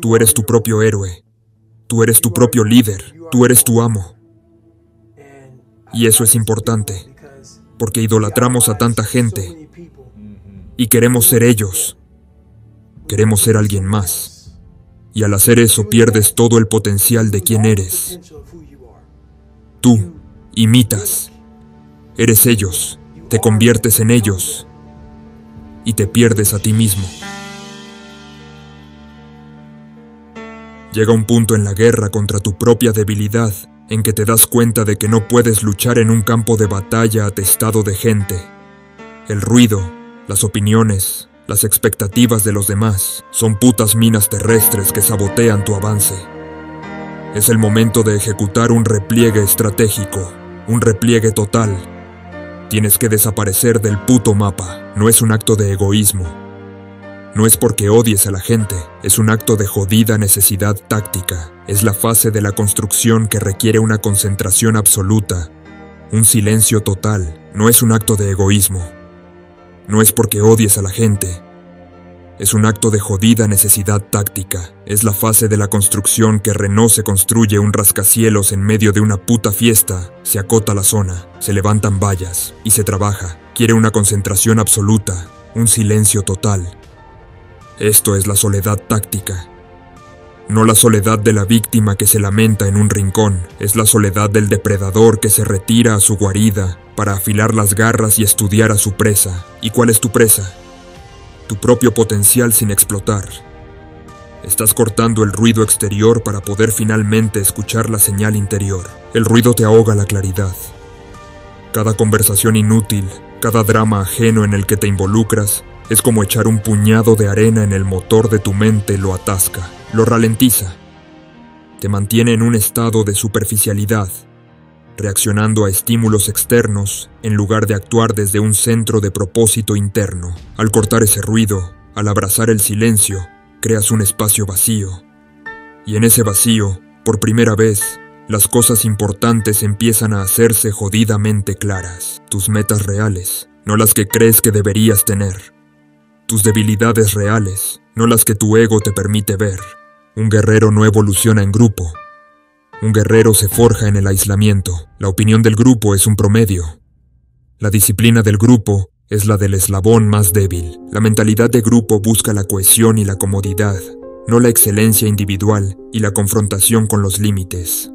Tú eres tu propio héroe. Tú eres tu propio líder. Tú eres tu amo. Y eso es importante, porque idolatramos a tanta gente y queremos ser ellos. Queremos ser alguien más. Y al hacer eso pierdes todo el potencial de quién eres. Tú imitas. Eres ellos. Te conviertes en ellos. Y te pierdes a ti mismo. Llega un punto en la guerra contra tu propia debilidad en que te das cuenta de que no puedes luchar en un campo de batalla atestado de gente. El ruido, las opiniones, las expectativas de los demás son putas minas terrestres que sabotean tu avance. Es el momento de ejecutar un repliegue estratégico, un repliegue total. Tienes que desaparecer del puto mapa. No es un acto de egoísmo. No es porque odies a la gente, es un acto de jodida necesidad táctica. Es la fase de la construcción que requiere una concentración absoluta, un silencio total. No es un acto de egoísmo. No es porque odies a la gente. Es un acto de jodida necesidad táctica. Es la fase de la construcción que Renault se construye un rascacielos en medio de una puta fiesta. Se acota la zona, se levantan vallas y se trabaja. Quiere una concentración absoluta, un silencio total. Esto es la soledad táctica. No la soledad de la víctima que se lamenta en un rincón, es la soledad del depredador que se retira a su guarida para afilar las garras y estudiar a su presa. ¿Y cuál es tu presa? Tu propio potencial sin explotar. Estás cortando el ruido exterior para poder finalmente escuchar la señal interior. El ruido te ahoga la claridad. Cada conversación inútil, cada drama ajeno en el que te involucras, es como echar un puñado de arena en el motor de tu mente, lo atasca, lo ralentiza. Te mantiene en un estado de superficialidad, reaccionando a estímulos externos en lugar de actuar desde un centro de propósito interno. Al cortar ese ruido, al abrazar el silencio, creas un espacio vacío. Y en ese vacío, por primera vez, las cosas importantes empiezan a hacerse jodidamente claras. Tus metas reales, no las que crees que deberías tener. Tus debilidades reales, no las que tu ego te permite ver. Un guerrero no evoluciona en grupo. Un guerrero se forja en el aislamiento. La opinión del grupo es un promedio. La disciplina del grupo es la del eslabón más débil. La mentalidad de grupo busca la cohesión y la comodidad, no la excelencia individual y la confrontación con los límites.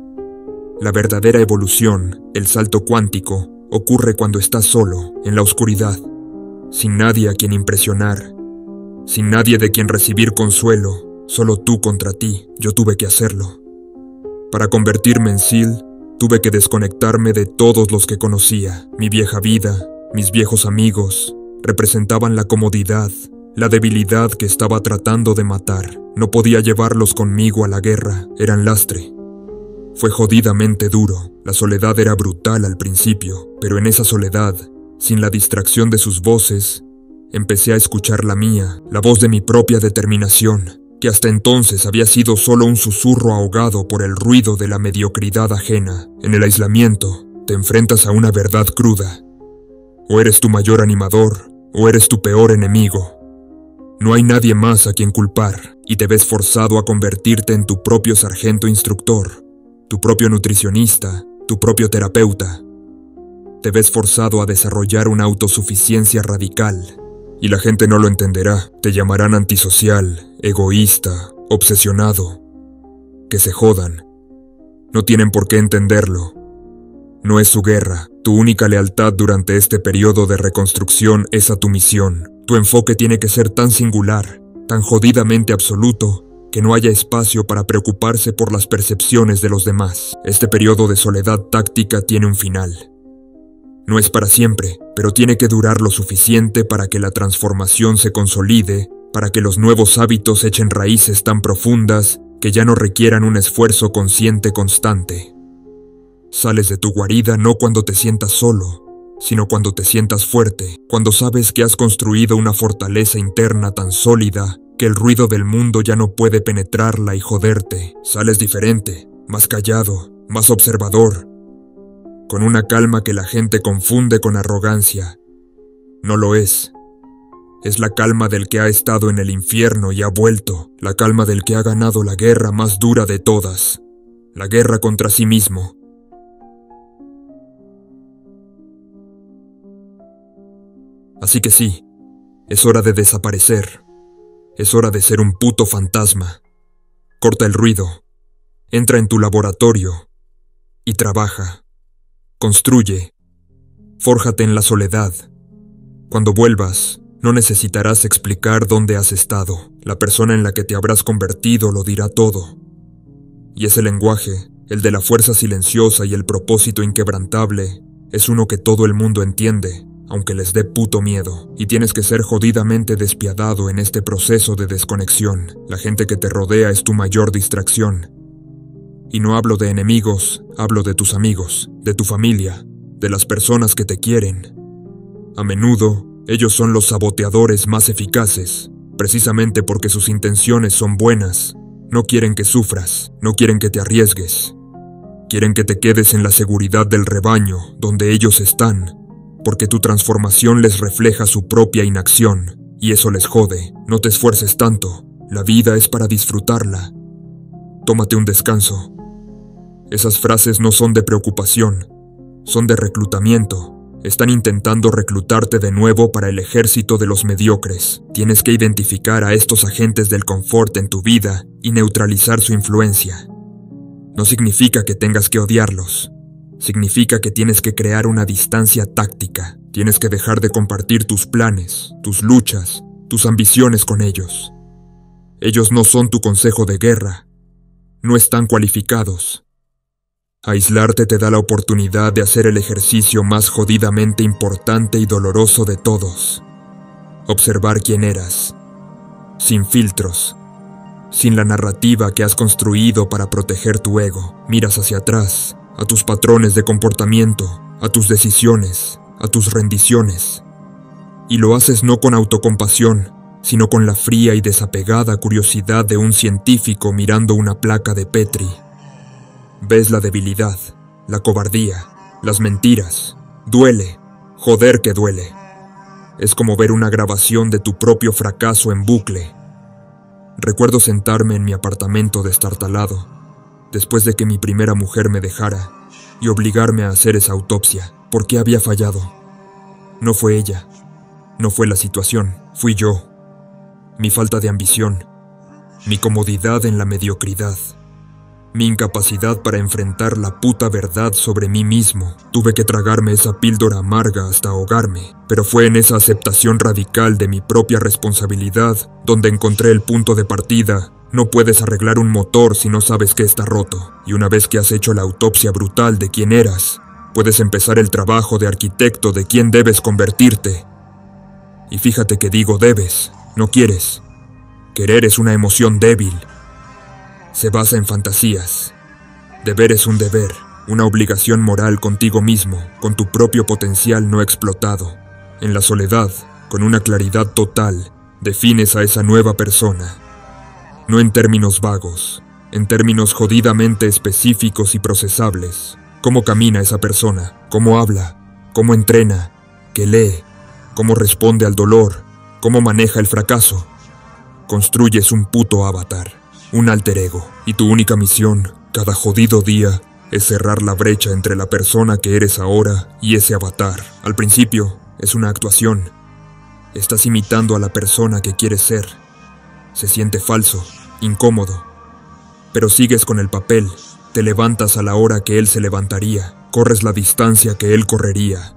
La verdadera evolución, el salto cuántico, ocurre cuando estás solo, en la oscuridad, sin nadie a quien impresionar, sin nadie de quien recibir consuelo, solo tú contra ti. Yo tuve que hacerlo. Para convertirme en SEAL, tuve que desconectarme de todos los que conocía. Mi vieja vida, mis viejos amigos, representaban la comodidad, la debilidad que estaba tratando de matar. No podía llevarlos conmigo a la guerra, eran lastre. Fue jodidamente duro. La soledad era brutal al principio, pero en esa soledad, sin la distracción de sus voces, empecé a escuchar la mía, la voz de mi propia determinación, que hasta entonces había sido solo un susurro ahogado por el ruido de la mediocridad ajena. En el aislamiento, te enfrentas a una verdad cruda. O eres tu mayor animador, o eres tu peor enemigo. No hay nadie más a quien culpar, y te ves forzado a convertirte en tu propio sargento instructor, tu propio nutricionista, tu propio terapeuta. Te ves forzado a desarrollar una autosuficiencia radical, y la gente no lo entenderá. Te llamarán antisocial, egoísta, obsesionado. Que se jodan. No tienen por qué entenderlo. No es su guerra. Tu única lealtad durante este periodo de reconstrucción es a tu misión. Tu enfoque tiene que ser tan singular, tan jodidamente absoluto, que no haya espacio para preocuparse por las percepciones de los demás. Este periodo de soledad táctica tiene un final. No es para siempre, pero tiene que durar lo suficiente para que la transformación se consolide, para que los nuevos hábitos echen raíces tan profundas que ya no requieran un esfuerzo consciente constante. Sales de tu guarida no cuando te sientas solo, sino cuando te sientas fuerte, cuando sabes que has construido una fortaleza interna tan sólida que el ruido del mundo ya no puede penetrarla y joderte. Sales diferente, más callado, más observador, con una calma que la gente confunde con arrogancia. No lo es. Es la calma del que ha estado en el infierno y ha vuelto, la calma del que ha ganado la guerra más dura de todas, la guerra contra sí mismo. Así que sí, es hora de desaparecer. Es hora de ser un puto fantasma. Corta el ruido, entra en tu laboratorio y trabaja. Construye, fórjate en la soledad. Cuando vuelvas, no necesitarás explicar dónde has estado. La persona en la que te habrás convertido lo dirá todo. Y ese lenguaje, el de la fuerza silenciosa y el propósito inquebrantable, es uno que todo el mundo entiende, aunque les dé puto miedo. Y tienes que ser jodidamente despiadado en este proceso de desconexión. La gente que te rodea es tu mayor distracción. Y no hablo de enemigos, hablo de tus amigos, de tu familia, de las personas que te quieren. A menudo, ellos son los saboteadores más eficaces, precisamente porque sus intenciones son buenas. No quieren que sufras, no quieren que te arriesgues. Quieren que te quedes en la seguridad del rebaño, donde ellos están, porque tu transformación les refleja su propia inacción, y eso les jode. No te esfuerces tanto, la vida es para disfrutarla. Tómate un descanso. Esas frases no son de preocupación, son de reclutamiento. Están intentando reclutarte de nuevo para el ejército de los mediocres. Tienes que identificar a estos agentes del confort en tu vida y neutralizar su influencia. No significa que tengas que odiarlos. Significa que tienes que crear una distancia táctica. Tienes que dejar de compartir tus planes, tus luchas, tus ambiciones con ellos. Ellos no son tu consejo de guerra. No están cualificados. Aislarte te da la oportunidad de hacer el ejercicio más jodidamente importante y doloroso de todos. Observar quién eras, sin filtros, sin la narrativa que has construido para proteger tu ego. Miras hacia atrás, a tus patrones de comportamiento, a tus decisiones, a tus rendiciones. Y lo haces no con autocompasión, sino con la fría y desapegada curiosidad de un científico mirando una placa de Petri. Ves la debilidad, la cobardía, las mentiras. Duele, joder que duele. Es como ver una grabación de tu propio fracaso en bucle. Recuerdo sentarme en mi apartamento destartalado, después de que mi primera mujer me dejara, y obligarme a hacer esa autopsia. ¿Por qué había fallado? No fue ella, no fue la situación, fui yo. Mi falta de ambición, mi comodidad en la mediocridad. Mi incapacidad para enfrentar la puta verdad sobre mí mismo. Tuve que tragarme esa píldora amarga hasta ahogarme, pero fue en esa aceptación radical de mi propia responsabilidad donde encontré el punto de partida. No puedes arreglar un motor si no sabes que está roto, y una vez que has hecho la autopsia brutal de quién eras, puedes empezar el trabajo de arquitecto de quién debes convertirte. Y fíjate que digo debes, no quieres. Querer es una emoción débil. Se basa en fantasías. Deber es un deber, una obligación moral contigo mismo, con tu propio potencial no explotado. En la soledad, con una claridad total, defines a esa nueva persona. No en términos vagos, en términos jodidamente específicos y procesables. ¿Cómo camina esa persona? ¿Cómo habla? ¿Cómo entrena? ¿Qué lee? ¿Cómo responde al dolor? ¿Cómo maneja el fracaso? Construyes un puto avatar. Un alter ego, y tu única misión, cada jodido día, es cerrar la brecha entre la persona que eres ahora y ese avatar. Al principio, es una actuación. Estás imitando a la persona que quieres ser. Se siente falso, incómodo. Pero sigues con el papel, te levantas a la hora que él se levantaría, corres la distancia que él correría.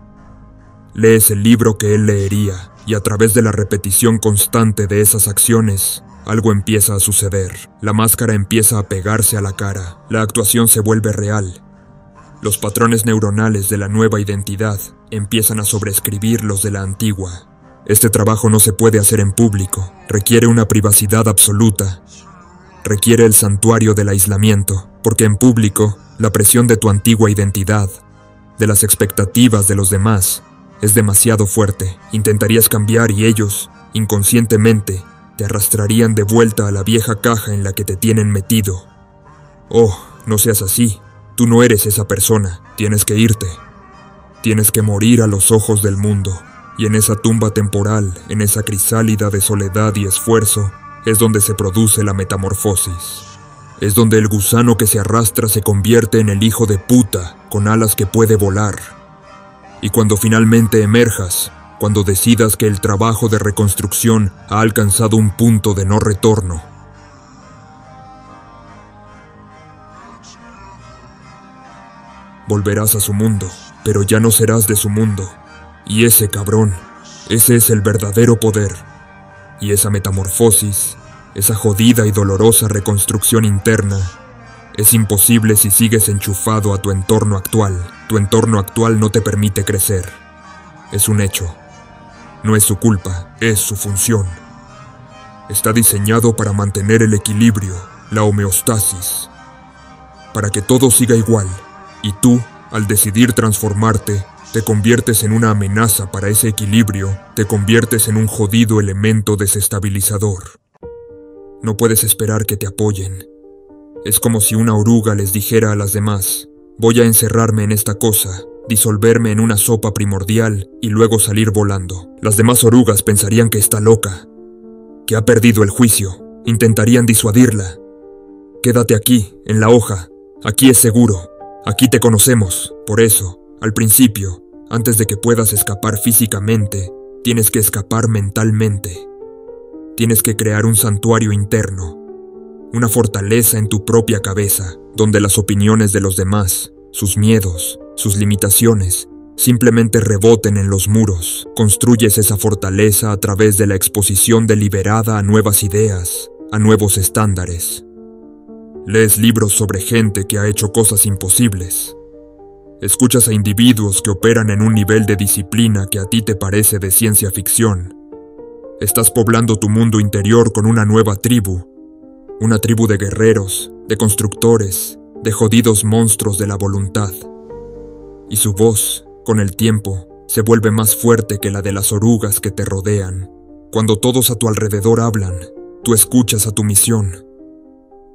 Lees el libro que él leería, y a través de la repetición constante de esas acciones, algo empieza a suceder. La máscara empieza a pegarse a la cara. La actuación se vuelve real. Los patrones neuronales de la nueva identidad empiezan a sobreescribir los de la antigua. Este trabajo no se puede hacer en público. Requiere una privacidad absoluta. Requiere el santuario del aislamiento, porque en público, la presión de tu antigua identidad, de las expectativas de los demás, es demasiado fuerte. Intentarías cambiar y ellos, inconscientemente, te arrastrarían de vuelta a la vieja caja en la que te tienen metido. Oh, no seas así. Tú no eres esa persona. Tienes que irte. Tienes que morir a los ojos del mundo. Y en esa tumba temporal, en esa crisálida de soledad y esfuerzo, es donde se produce la metamorfosis. Es donde el gusano que se arrastra se convierte en el hijo de puta con alas que puede volar. Y cuando finalmente emerjas, cuando decidas que el trabajo de reconstrucción ha alcanzado un punto de no retorno, volverás a su mundo, pero ya no serás de su mundo. Y ese cabrón, ese es el verdadero poder. Y esa metamorfosis, esa jodida y dolorosa reconstrucción interna, es imposible si sigues enchufado a tu entorno actual. Tu entorno actual no te permite crecer. Es un hecho. No es su culpa, es su función. Está diseñado para mantener el equilibrio, la homeostasis, para que todo siga igual. Y tú, al decidir transformarte, te conviertes en una amenaza para ese equilibrio, te conviertes en un jodido elemento desestabilizador. No puedes esperar que te apoyen. Es como si una oruga les dijera a las demás: voy a encerrarme en esta cosa, disolverme en una sopa primordial y luego salir volando. Las demás orugas pensarían que está loca, que ha perdido el juicio, intentarían disuadirla. Quédate aquí, en la hoja, aquí es seguro. Aquí te conocemos. Por eso, al principio, antes de que puedas escapar físicamente, tienes que escapar mentalmente. Tienes que crear un santuario interno, una fortaleza en tu propia cabeza, donde las opiniones de los demás, sus miedos, sus limitaciones, simplemente reboten en los muros. Construyes esa fortaleza a través de la exposición deliberada a nuevas ideas, a nuevos estándares. Lees libros sobre gente que ha hecho cosas imposibles. Escuchas a individuos que operan en un nivel de disciplina que a ti te parece de ciencia ficción. Estás poblando tu mundo interior con una nueva tribu. Una tribu de guerreros, de constructores, de jodidos monstruos de la voluntad. Y su voz, con el tiempo, se vuelve más fuerte que la de las orugas que te rodean. Cuando todos a tu alrededor hablan, tú escuchas a tu misión.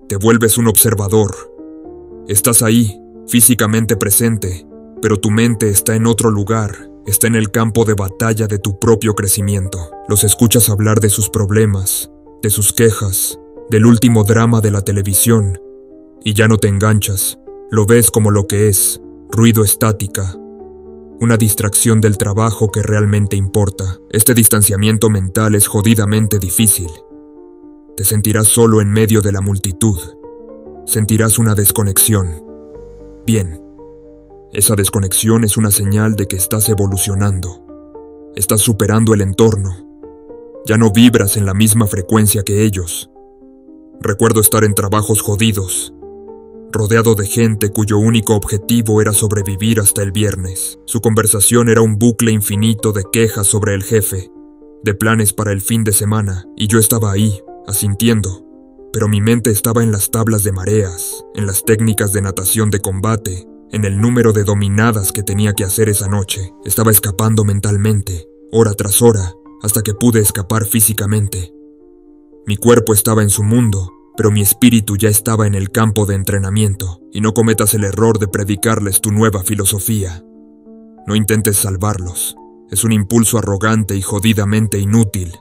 Te vuelves un observador. Estás ahí, físicamente presente, pero tu mente está en otro lugar, está en el campo de batalla de tu propio crecimiento. Los escuchas hablar de sus problemas, de sus quejas, del último drama de la televisión, y ya no te enganchas, lo ves como lo que es, ruido estática, una distracción del trabajo que realmente importa. Este distanciamiento mental es jodidamente difícil. Te sentirás solo en medio de la multitud. Sentirás una desconexión. Bien, esa desconexión es una señal de que estás evolucionando. Estás superando el entorno. Ya no vibras en la misma frecuencia que ellos. Recuerdo estar en trabajos jodidos, rodeado de gente cuyo único objetivo era sobrevivir hasta el viernes. Su conversación era un bucle infinito de quejas sobre el jefe, de planes para el fin de semana, y yo estaba ahí, asintiendo, pero mi mente estaba en las tablas de mareas, en las técnicas de natación de combate, en el número de dominadas que tenía que hacer esa noche. Estaba escapando mentalmente, hora tras hora, hasta que pude escapar físicamente. Mi cuerpo estaba en su mundo, pero mi espíritu ya estaba en el campo de entrenamiento, y no cometas el error de predicarles tu nueva filosofía. No intentes salvarlos, es un impulso arrogante y jodidamente inútil.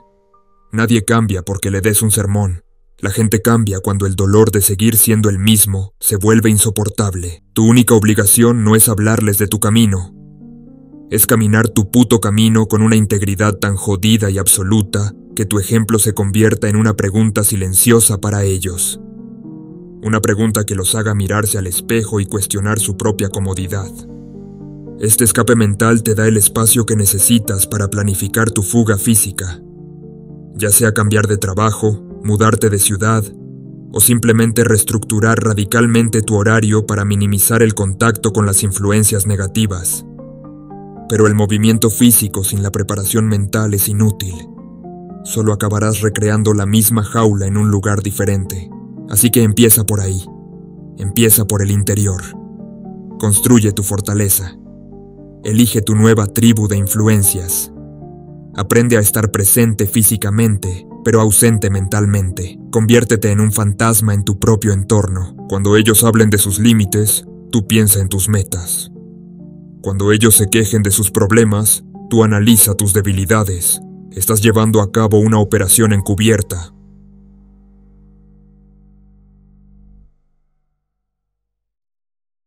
Nadie cambia porque le des un sermón. La gente cambia cuando el dolor de seguir siendo el mismo se vuelve insoportable. Tu única obligación no es hablarles de tu camino. Es caminar tu puto camino con una integridad tan jodida y absoluta que tu ejemplo se convierta en una pregunta silenciosa para ellos. Una pregunta que los haga mirarse al espejo y cuestionar su propia comodidad. Este escape mental te da el espacio que necesitas para planificar tu fuga física. Ya sea cambiar de trabajo, mudarte de ciudad, o simplemente reestructurar radicalmente tu horario para minimizar el contacto con las influencias negativas. Pero el movimiento físico sin la preparación mental es inútil. Solo acabarás recreando la misma jaula en un lugar diferente. Así que empieza por ahí. Empieza por el interior. Construye tu fortaleza. Elige tu nueva tribu de influencias. Aprende a estar presente físicamente, pero ausente mentalmente. Conviértete en un fantasma en tu propio entorno. Cuando ellos hablen de sus límites, tú piensa en tus metas. Cuando ellos se quejen de sus problemas, Tú analiza tus debilidades. Estás llevando a cabo una operación encubierta.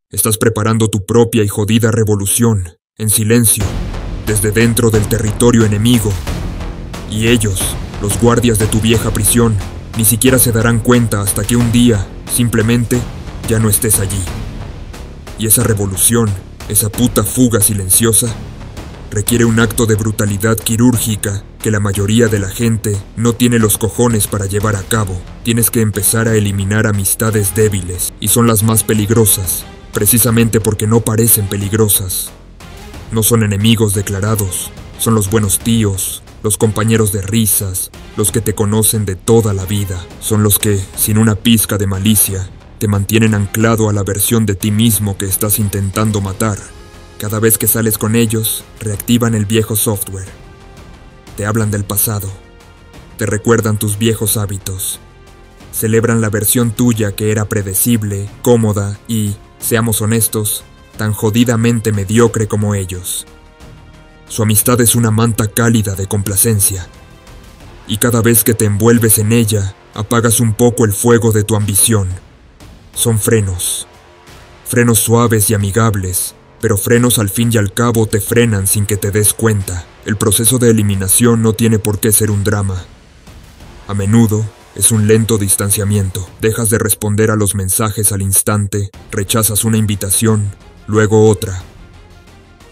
Estás preparando tu propia y jodida revolución, en silencio, desde dentro del territorio enemigo. Y ellos, los guardias de tu vieja prisión, ni siquiera se darán cuenta hasta que un día, simplemente, ya no estés allí. Y esa revolución, esa puta fuga silenciosa, requiere un acto de brutalidad quirúrgica que la mayoría de la gente no tiene los cojones para llevar a cabo. Tienes que empezar a eliminar amistades débiles, y son las más peligrosas, precisamente porque no parecen peligrosas. No son enemigos declarados, son los buenos tíos, los compañeros de risas, los que te conocen de toda la vida. Son los que, sin una pizca de malicia, te mantienen anclado a la versión de ti mismo que estás intentando matar. Cada vez que sales con ellos, reactivan el viejo software. Te hablan del pasado, te recuerdan tus viejos hábitos, celebran la versión tuya que era predecible, cómoda y, seamos honestos, tan jodidamente mediocre como ellos. Su amistad es una manta cálida de complacencia, y cada vez que te envuelves en ella, apagas un poco el fuego de tu ambición. Son frenos suaves y amigables, pero frenos al fin y al cabo te frenan sin que te des cuenta. El proceso de eliminación no tiene por qué ser un drama. A menudo, es un lento distanciamiento. Dejas de responder a los mensajes al instante, rechazas una invitación, luego otra.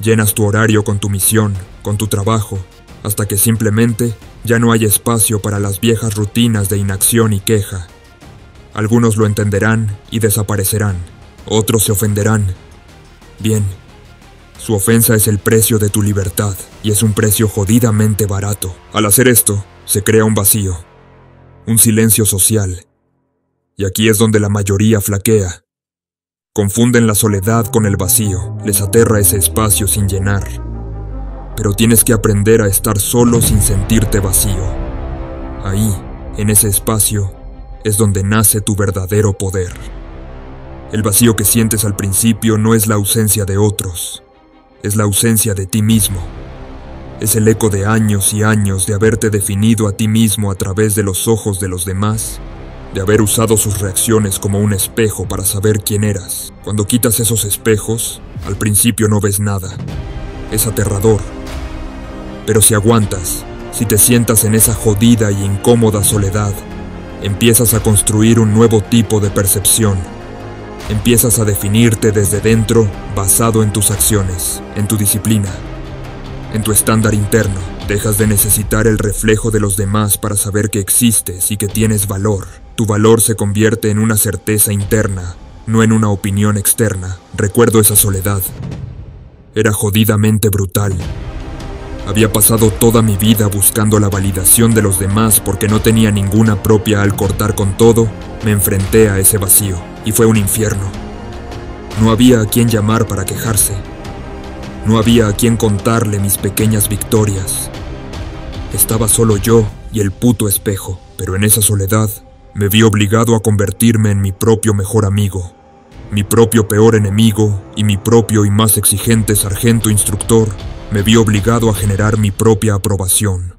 Llenas tu horario con tu misión, con tu trabajo, hasta que simplemente ya no hay espacio para las viejas rutinas de inacción y queja. Algunos lo entenderán y desaparecerán, otros se ofenderán. Bien, su ofensa es el precio de tu libertad, y es un precio jodidamente barato. Al hacer esto, se crea un vacío. Un silencio social. Y aquí es donde la mayoría flaquea. Confunden la soledad con el vacío, les aterra ese espacio sin llenar. Pero tienes que aprender a estar solo sin sentirte vacío. Ahí, en ese espacio, es donde nace tu verdadero poder. El vacío que sientes al principio no es la ausencia de otros, es la ausencia de ti mismo. Es el eco de años y años de haberte definido a ti mismo a través de los ojos de los demás, de haber usado sus reacciones como un espejo para saber quién eras. Cuando quitas esos espejos, al principio no ves nada. Es aterrador. Pero si aguantas, si te sientas en esa jodida y incómoda soledad, empiezas a construir un nuevo tipo de percepción. Empiezas a definirte desde dentro basado en tus acciones, en tu disciplina, en tu estándar interno. Dejas de necesitar el reflejo de los demás para saber que existes y que tienes valor. Tu valor se convierte en una certeza interna, no en una opinión externa. Recuerdo esa soledad. Era jodidamente brutal. Había pasado toda mi vida buscando la validación de los demás porque no tenía ninguna propia. Al cortar con todo, me enfrenté a ese vacío, y fue un infierno. No había a quien llamar para quejarse. No había a quien contarle mis pequeñas victorias. Estaba solo yo y el puto espejo, pero en esa soledad me vi obligado a convertirme en mi propio mejor amigo, mi propio peor enemigo y mi propio y más exigente sargento instructor. Me vi obligado a generar mi propia aprobación.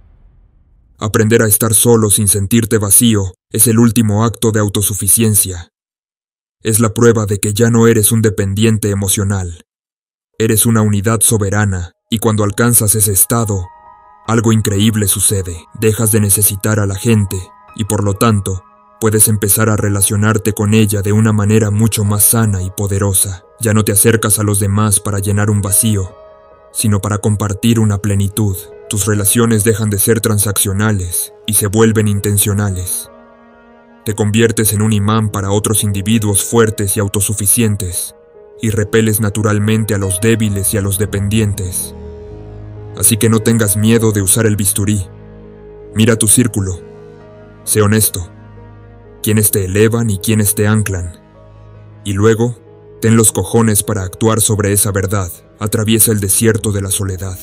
Aprender a estar solo sin sentirte vacío es el último acto de autosuficiencia. Es la prueba de que ya no eres un dependiente emocional. Eres una unidad soberana, y cuando alcanzas ese estado, algo increíble sucede. Dejas de necesitar a la gente, y por lo tanto, puedes empezar a relacionarte con ella de una manera mucho más sana y poderosa. Ya no te acercas a los demás para llenar un vacío, sino para compartir una plenitud. Tus relaciones dejan de ser transaccionales y se vuelven intencionales. Te conviertes en un imán para otros individuos fuertes y autosuficientes, y repeles naturalmente a los débiles y a los dependientes. Así que no tengas miedo de usar el bisturí. Mira tu círculo. Sé honesto. Quiénes te elevan y quiénes te anclan. Y luego, ten los cojones para actuar sobre esa verdad. Atraviesa el desierto de la soledad.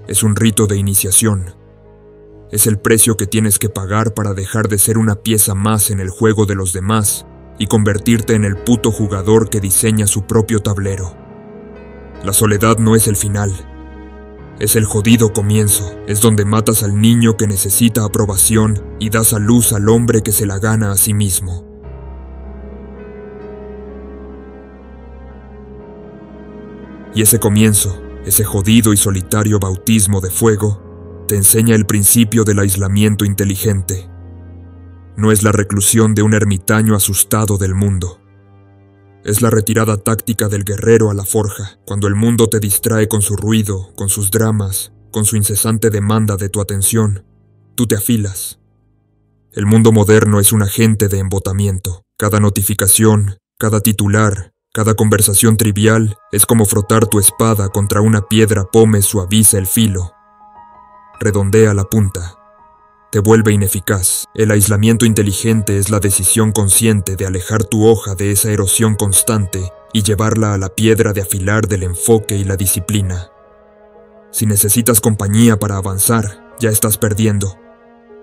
Es un rito de iniciación. Es el precio que tienes que pagar para dejar de ser una pieza más en el juego de los demás y convertirte en el puto jugador que diseña su propio tablero. La soledad no es el final. Es el jodido comienzo, es donde matas al niño que necesita aprobación y das a luz al hombre que se la gana a sí mismo. Y ese comienzo, ese jodido y solitario bautismo de fuego, te enseña el principio del aislamiento inteligente. No es la reclusión de un ermitaño asustado del mundo. Es la retirada táctica del guerrero a la forja, cuando el mundo te distrae con su ruido, con sus dramas, con su incesante demanda de tu atención. Tú te afilas. El mundo moderno es un agente de embotamiento. Cada notificación, cada titular, cada conversación trivial es como frotar tu espada contra una piedra pómez suaviza el filo. Redondea la punta. Te vuelve ineficaz. El aislamiento inteligente es la decisión consciente de alejar tu hoja de esa erosión constante y llevarla a la piedra de afilar del enfoque y la disciplina. Si necesitas compañía para avanzar, ya estás perdiendo.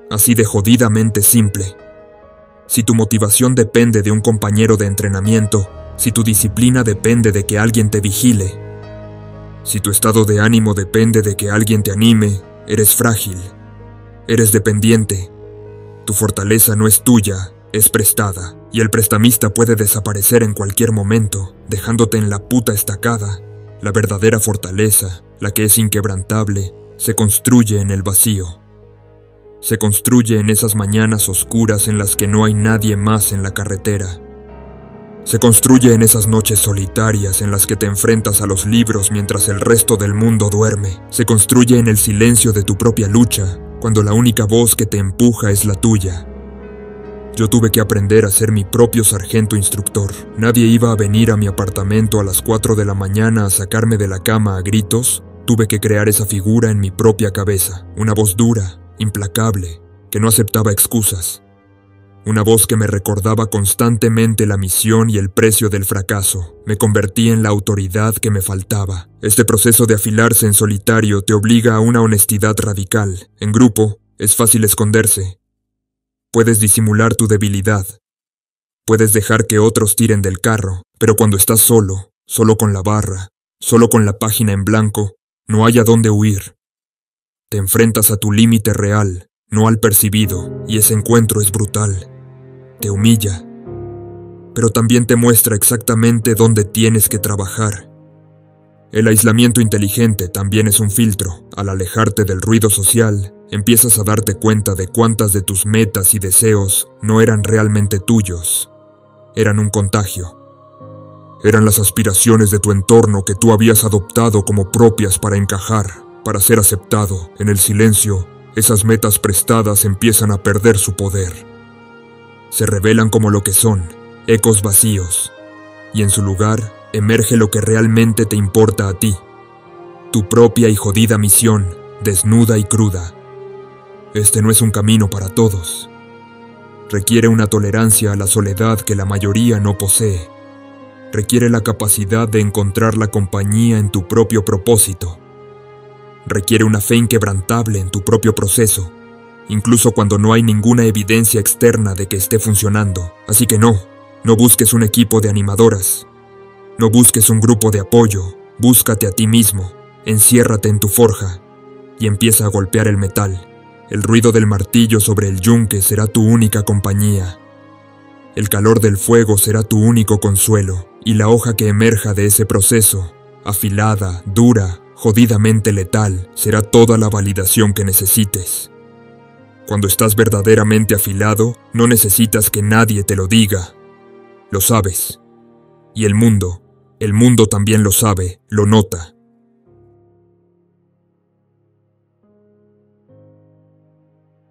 Así de jodidamente simple. Si tu motivación depende de un compañero de entrenamiento, si tu disciplina depende de que alguien te vigile, si tu estado de ánimo depende de que alguien te anime, eres frágil. Eres dependiente. Tu fortaleza no es tuya, es prestada, y el prestamista puede desaparecer en cualquier momento, dejándote en la puta estacada. La verdadera fortaleza, la que es inquebrantable, se construye en el vacío. Se construye en esas mañanas oscuras en las que no hay nadie más en la carretera. Se construye en esas noches solitarias en las que te enfrentas a los libros mientras el resto del mundo duerme. Se construye en el silencio de tu propia lucha, cuando la única voz que te empuja es la tuya. Yo tuve que aprender a ser mi propio sargento instructor. Nadie iba a venir a mi apartamento a las 4 de la mañana a sacarme de la cama a gritos. Tuve que crear esa figura en mi propia cabeza. Una voz dura, implacable, que no aceptaba excusas. Una voz que me recordaba constantemente la misión y el precio del fracaso. Me convertí en la autoridad que me faltaba. Este proceso de afilarse en solitario te obliga a una honestidad radical. En grupo, es fácil esconderse. Puedes disimular tu debilidad. Puedes dejar que otros tiren del carro, pero cuando estás solo, solo con la barra, solo con la página en blanco, no hay a dónde huir. Te enfrentas a tu límite real, no al percibido, y ese encuentro es brutal. Te humilla, pero también te muestra exactamente dónde tienes que trabajar. El aislamiento inteligente también es un filtro. Al alejarte del ruido social, empiezas a darte cuenta de cuántas de tus metas y deseos no eran realmente tuyos. Eran un contagio. Eran las aspiraciones de tu entorno que tú habías adoptado como propias para encajar, para ser aceptado. En el silencio, esas metas prestadas empiezan a perder su poder. Se revelan como lo que son, ecos vacíos, y en su lugar emerge lo que realmente te importa a ti, tu propia y jodida misión, desnuda y cruda. Este no es un camino para todos. Requiere una tolerancia a la soledad que la mayoría no posee. Requiere la capacidad de encontrar la compañía en tu propio propósito. Requiere una fe inquebrantable en tu propio proceso, incluso cuando no hay ninguna evidencia externa de que esté funcionando. Así que no busques un equipo de animadoras. No busques un grupo de apoyo. Búscate a ti mismo. Enciérrate en tu forja y empieza a golpear el metal. El ruido del martillo sobre el yunque será tu única compañía. El calor del fuego será tu único consuelo, y la hoja que emerja de ese proceso, afilada, dura, jodidamente letal, será toda la validación que necesites. Cuando estás verdaderamente afilado, no necesitas que nadie te lo diga. Lo sabes. Y el mundo también lo sabe, lo nota.